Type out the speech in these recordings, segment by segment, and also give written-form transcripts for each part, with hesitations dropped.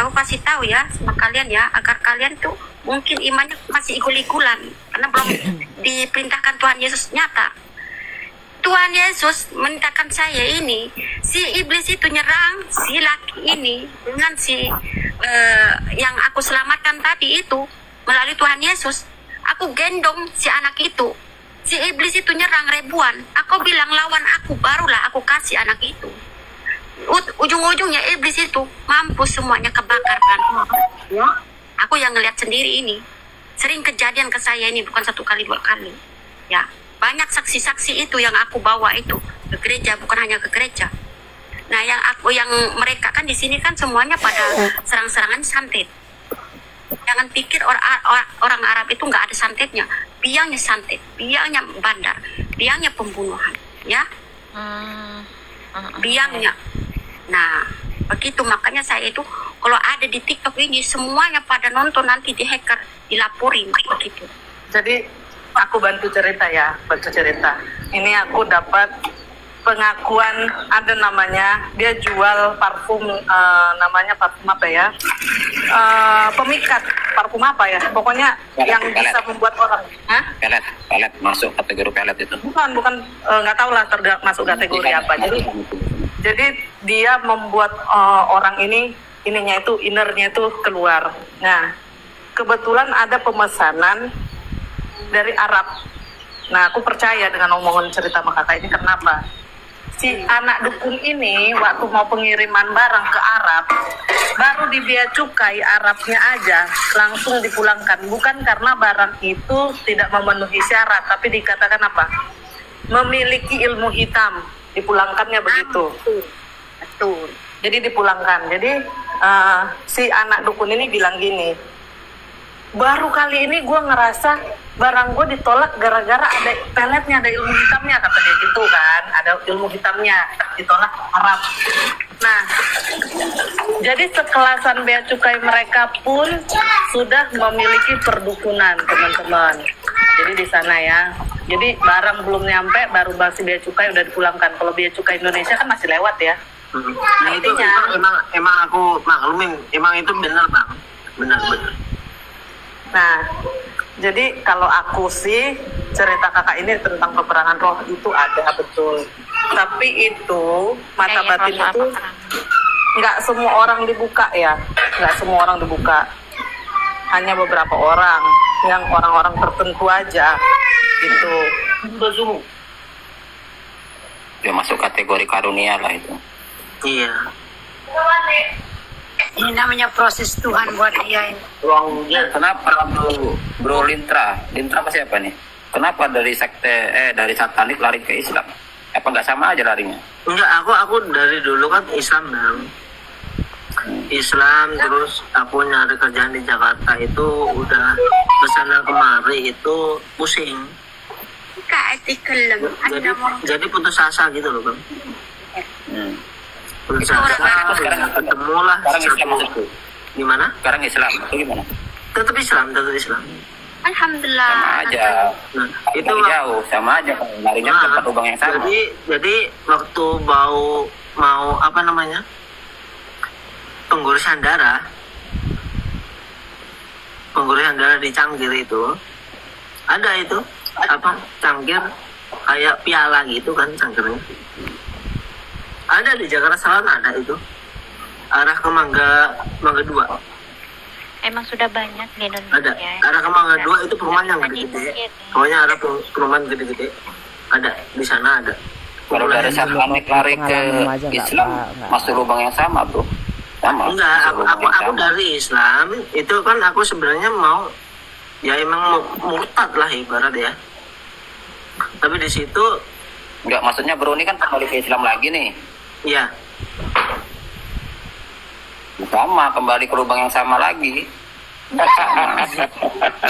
Aku kasih tahu ya sama kalian ya, agar kalian tuh mungkin imannya masih ikul-ikulan karena belum diperintahkan Tuhan Yesus nyata. Tuhan Yesus mintakan saya ini, si iblis itu nyerang si laki ini dengan si yang aku selamatkan tadi itu melalui Tuhan Yesus. Aku gendong si anak itu, si iblis itu nyerang ribuan. Aku bilang lawan aku, barulah aku kasih anak itu. Ujung-ujungnya iblis itu mampus semuanya, kebakar kan. Aku yang ngeliat sendiri ini, sering kejadian ke saya ini, bukan 1 kali 2 kali ya. Banyak saksi-saksi itu yang aku bawa itu ke gereja, bukan hanya ke gereja. Nah, yang mereka kan di sini kan semuanya pada serang-serangan santet. Jangan pikir orang Arab itu nggak ada santetnya. Biangnya santet, biangnya bandar, biangnya pembunuhan, ya. Biangnya. Nah, begitu makanya saya itu kalau ada di TikTok ini semuanya pada nonton, nanti di hacker, dilaporin begitu. Jadi aku bantu cerita ya, Ini aku dapat pengakuan, ada namanya, dia jual parfum, namanya parfum apa ya? Pemikat, parfum apa ya? Pokoknya pelet, yang bisa membuat orang. Hah? Pelet masuk kategori pelet itu. Bukan, nggak tahu lah masuk kategori apa. Jadi dia membuat orang ininya itu, innernya itu keluar. Nah, kebetulan ada pemesanan dari Arab. Nah, aku percaya dengan omongan cerita sama kakak ini. Kenapa? Si anak dukun ini waktu mau pengiriman barang ke Arab, baru di bea cukai Arabnya aja langsung dipulangkan. Bukan karena barang itu tidak memenuhi syarat, tapi dikatakan apa? Memiliki ilmu hitam. Dipulangkannya begitu. Betul. Jadi dipulangkan. Jadi si anak dukun ini bilang gini, baru kali ini gue ngerasa barang gue ditolak gara-gara ada peletnya, ada ilmu hitamnya, kata dia gitu kan, ada ilmu hitamnya, ditolak Arab. Nah, jadi sekelasan bea cukai mereka pun sudah memiliki perdukunan, teman-teman. Jadi di sana ya. Jadi barang belum nyampe, baru basi bea cukai udah dipulangkan. Kalau bea cukai Indonesia kan masih lewat ya. Nah itu emang aku maklumin, emang itu benar bang, benar. Nah, jadi kalau aku sih cerita kakak ini tentang peperangan roh itu ada betul. Tapi itu mata batin itu nggak semua orang dibuka ya, nggak semua orang dibuka. Hanya beberapa orang, yang orang-orang tertentu aja gitu. Ya masuk kategori karunia lah itu. Iya. Ini namanya proses Tuhan buat dia ini. Kenapa bro Lintra apa siapa nih? Kenapa dari dari satanik lari ke Islam? Apa nggak sama aja larinya? Enggak, aku dari dulu kan Islam bang. Islam, terus aku nyari kerjaan di Jakarta itu udah kesana kemari itu pusing. Jadi putus asa gitu loh bang. Putus asa, ketemu lah. Gimana? Sekarang Islam atau gimana? Tetap Islam. Alhamdulillah. Sama aja. Nah, itu jauh, sama aja kan larinya ke tempat lubang yang sama. Jadi waktu mau apa namanya? Penggurisan darah di Cangkir itu ada itu apa cangkir kayak piala gitu kan cangkirnya, ada di Jakarta Selatan, ada itu arah ke Mangga 2. Emang sudah banyak di Indonesia. Ada arah ke Mangga 2 itu perumahan yang gede-gede, pokoknya ada perumahan gede-gede, ada di sana ada. Kalau dari satanik lari ke Islam masuk lubang yang sama bro. Sama. Enggak, aku dari Islam itu kan aku sebenarnya mau ya emang murtad lah ibarat ya. Tapi di situ enggak, maksudnya bro ini kan kembali ke Islam lagi nih. Iya. Sama, kembali ke lubang yang sama lagi.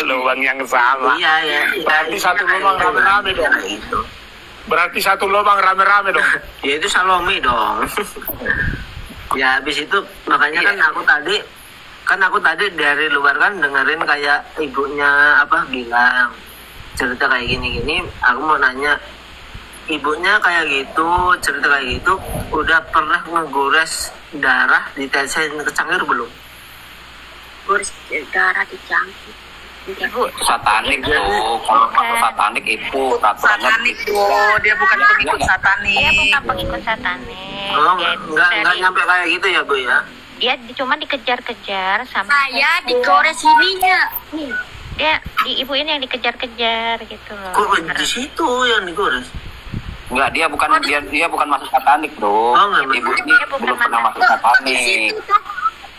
Lubang yang sama. Iya. Berarti satu lubang rame-rame dong. Gitu. Berarti satu lubang rame-rame dong. Ya itu Salome dong. Ya habis itu makanya kan aku tadi dari luar kan dengerin kayak ibunya apa bilang cerita kayak gini, aku mau nanya, ibunya kayak gitu, cerita kayak gitu, udah pernah ngegores darah di TC ke Cangkir belum? Goris darah dicangkit. Ibu, Satanik tuh, kalau satanik itu peraturannya Satanik tuh, dia bukan pengikut dia satanik. bukan pengikut satanik. Oh, Dia nggak dari- nyampe kayak gitu ya Bu ya? Dia cuma dikejar-kejar sama Saya digores ininya. Nih, dia di ibu ini yang dikejar-kejar gitu loh. Kok di situ yang digores? enggak, dia bukan masuk satanik, Bro. Oh, enggak, Ibu ini dia bukan belum pernah masuk. masuk kok di satanik. situ tuh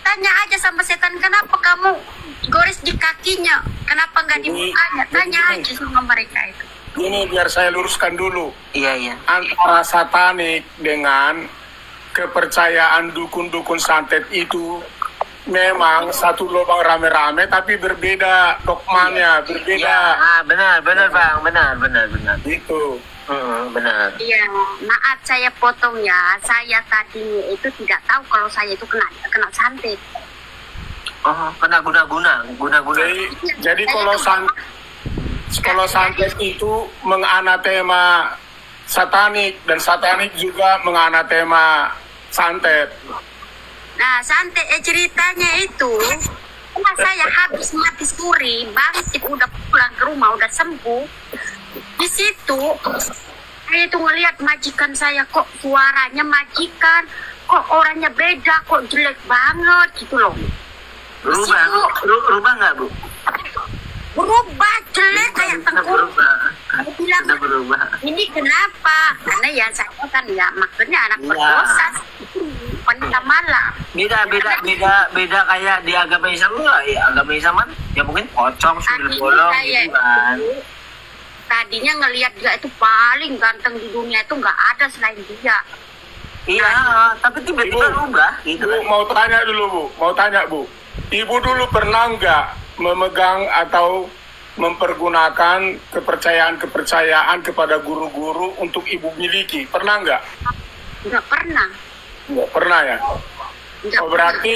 tanya aja sama setan, kenapa kamu gores di kakinya? Kenapa nggak di mukanya? Tanya aja sama mereka itu. Ini biar saya luruskan dulu. Iya. Antara satanik dengan kepercayaan dukun-dukun santet itu memang satu lubang rame-rame, tapi berbeda dogmanya, berbeda. Benar Bang, benar. Gitu. Benar. Iya, maaf saya potong ya. Saya tadinya itu tidak tahu kalau saya itu kena santet. Oh, kena guna-guna. Jadi kalau santet itu menganatema satanik, dan satanik juga menganatema santet. Nah, santet ceritanya itu, saya habis mati suri, bangkit udah pulang ke rumah, udah sembuh. Di situ saya itu ngelihat majikan saya, kok suaranya majikan, kok orangnya beda, kok jelek banget gitu loh. Rubah nggak Bu? Berubah jelek kayak tengkurap. Saya bilang, Sudah berubah. ini kenapa? Karena ya saya kan ya maksudnya anak berdosa, wanita malam. Beda kayak di agama Islam nggak? Ya agama Islam kan ya mungkin pocong, sundel bolong gitu kan. Tadinya ngelihat dia itu paling ganteng di dunia, itu nggak ada selain dia. Iya, tapi tiba-tiba rubah gitu Bu, kan. mau tanya Bu. Ibu dulu pernah nggak memegang atau mempergunakan kepercayaan kepada guru-guru untuk ibu miliki? Pernah nggak? Nggak pernah. Nggak pernah ya? Nggak Oh, berarti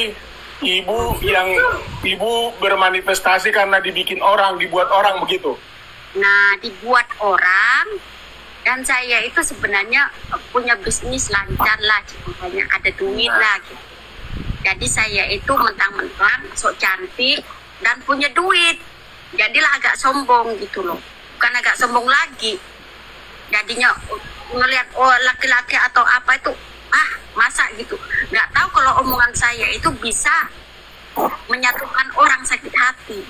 ibu bermanifestasi karena dibikin orang, dibuat orang begitu? Nah, dibuat orang, dan saya itu sebenarnya punya bisnis lancar lah, ceritanya ada duit lah gitu. Jadi saya itu mentang-mentang sok cantik dan punya duit, jadilah agak sombong gitu loh. Bukan agak sombong lagi, jadinya ngelihat laki-laki atau apa itu, masa gitu. Nggak tahu kalau omongan saya itu bisa menyatukan orang sakit hati.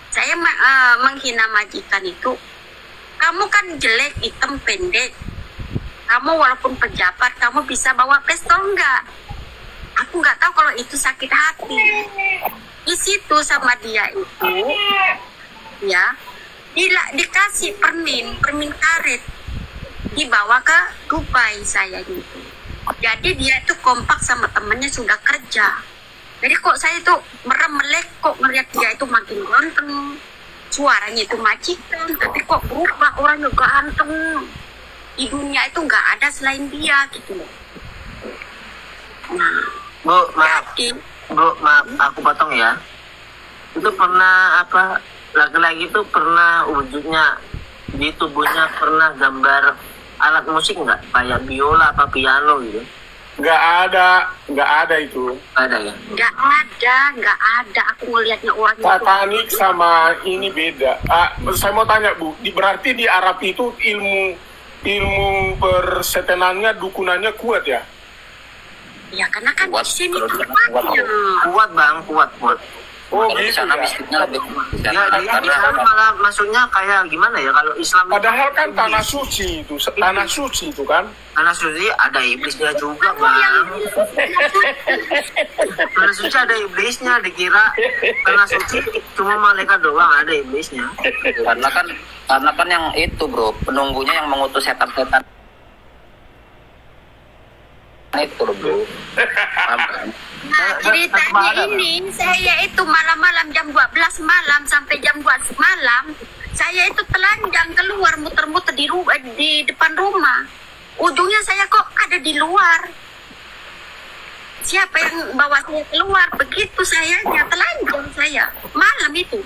Saya menghina majikan itu, kamu kan jelek, hitam, pendek. Kamu walaupun pejabat, kamu bisa bawa pistol enggak? Aku nggak tahu kalau itu sakit hati. Di situ sama dia itu, ya, dikasih permin karet, dibawa ke Dubai saya gitu. Jadi dia itu kompak sama temennya sudah kerja. Jadi kok saya itu melek, kok ngeliat dia itu makin ganteng, suaranya itu majikan, tapi kok berubah orangnya ganteng. Di dunia itu nggak ada selain dia gitu loh. Nah, Bu, maaf, aku potong ya. Itu pernah laki-laki itu pernah wujudnya di tubuhnya pernah gambar alat musik nggak? Kayak biola apa piano gitu? Nggak ada itu. Ada ya? nggak ada. Aku ngelihatnya orangnya itu. Satanik sama ini beda. Saya mau tanya Bu, berarti di Arab itu ilmu persetanannya, dukunannya kuat ya? Ya karena kan Kuat, di sini kuat. tempatnya. Kuat Bang, kuat. Oh Kalau di gitu sana ya. mistiknya lebih di Ya, sana di karena Islam malah maksudnya kayak gimana ya kalau Islam itu Padahal kan tanah suci itu kan. tanah suci ada iblisnya juga Bang. Tanah suci ada iblisnya, dikira tanah suci cuma malaikat doang, ada iblisnya. karena kan yang itu Bro, penunggunya yang mengutus setan-setan itu loh Bro. Paham kan? Nah, ceritanya ini, saya itu malam-malam jam 12 malam sampai jam 12 malam, saya itu telanjang keluar muter-muter di depan rumah. Ujungnya saya kok ada di luar. Siapa yang bawa saya keluar? Begitu sayanya, telanjang saya. Malam itu.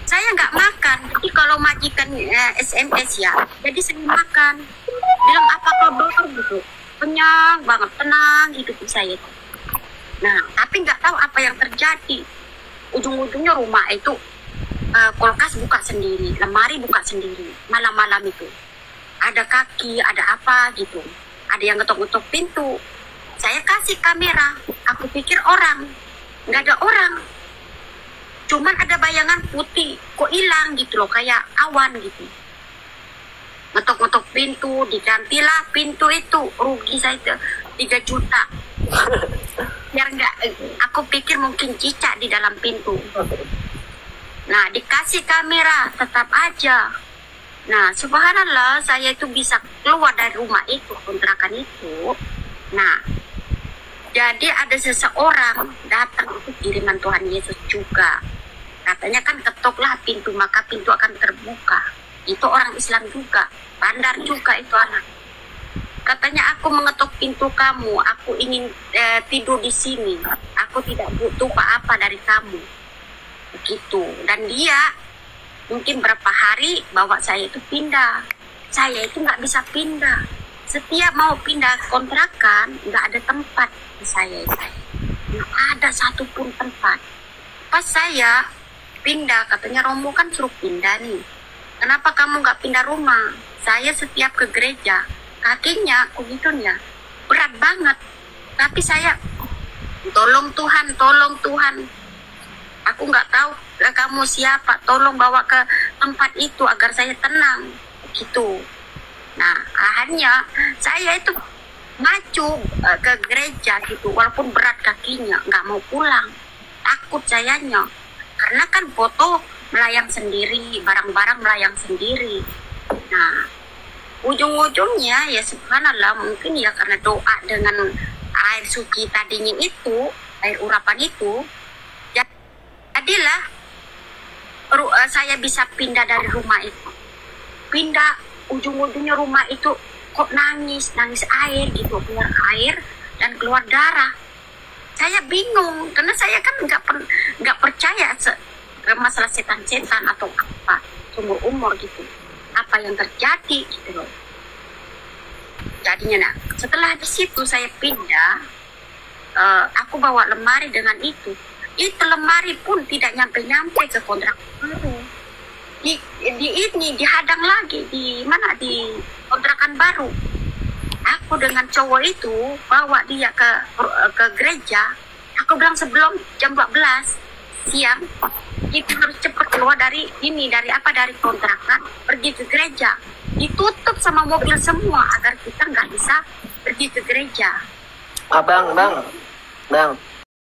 Saya nggak makan. Jadi kalau majikan SMS ya, jadi saya makan. Bilang apa kabar gitu. Kenyang banget, tenang hidup saya. Nah, tapi nggak tahu apa yang terjadi. ujung-ujungnya rumah itu kulkas buka sendiri, lemari buka sendiri, malam-malam itu ada kaki, ada apa gitu, ada yang ngetok-ngetok pintu. Saya kasih kamera, aku pikir orang, nggak ada orang, cuman ada bayangan putih, kok hilang gitu loh, kayak awan gitu. Ngetok-ngetok pintu, digantilah pintu itu, rugi saya itu 3 juta. Biar nggak, aku pikir mungkin cicak di dalam pintu. Nah, dikasih kamera, tetap aja. Nah, subhanallah, saya itu bisa keluar dari rumah itu, kontrakan itu. Nah, jadi ada seseorang datang, itu kiriman Tuhan Yesus juga. Katanya kan ketoklah pintu, maka pintu akan terbuka. Itu orang Islam juga, bandar juga itu anak. Katanya aku mengetuk pintu kamu, aku ingin tidur di sini. Aku tidak butuh apa-apa dari kamu. Begitu. Dan dia mungkin berapa hari bawa saya itu pindah. Saya itu nggak bisa pindah. Setiap mau pindah kontrakan, nggak ada tempat di saya. Nggak ada satupun tempat. Pas saya pindah, katanya Romo kan suruh pindah nih. Kenapa kamu nggak pindah rumah? Saya setiap ke gereja, kakinya, begitunya, berat banget. Tapi saya, tolong Tuhan, tolong Tuhan. Aku nggak tahu kamu siapa, tolong bawa ke tempat itu agar saya tenang. Gitu. Nah, akhirnya saya itu maju ke gereja gitu, walaupun berat kakinya, nggak mau pulang. Takut sayanya. Karena kan foto melayang sendiri, barang-barang melayang sendiri. Nah, ujung-ujungnya ya subhanallah, mungkin ya karena doa dengan air suci tadinya itu, air urapan itu, jadilah saya bisa pindah dari rumah itu. Pindah, ujung-ujungnya rumah itu kok nangis air gitu, keluar air dan keluar darah. Saya bingung karena saya kan nggak percaya masalah setan-setan atau apa seumur umur gitu. Apa yang terjadi gitu loh. Jadinya nah, setelah di situ saya pindah, aku bawa lemari dengan itu. Itu lemari pun tidak nyampe-nyampe ke kontrak baru. Dihadang lagi di mana, di kontrakan baru. Aku dengan cowok itu bawa dia ke gereja. Aku bilang sebelum jam 12 siang itu harus cepat keluar dari kontrakan, pergi ke gereja. Ditutup sama mobil semua agar kita nggak bisa pergi ke gereja. Bang,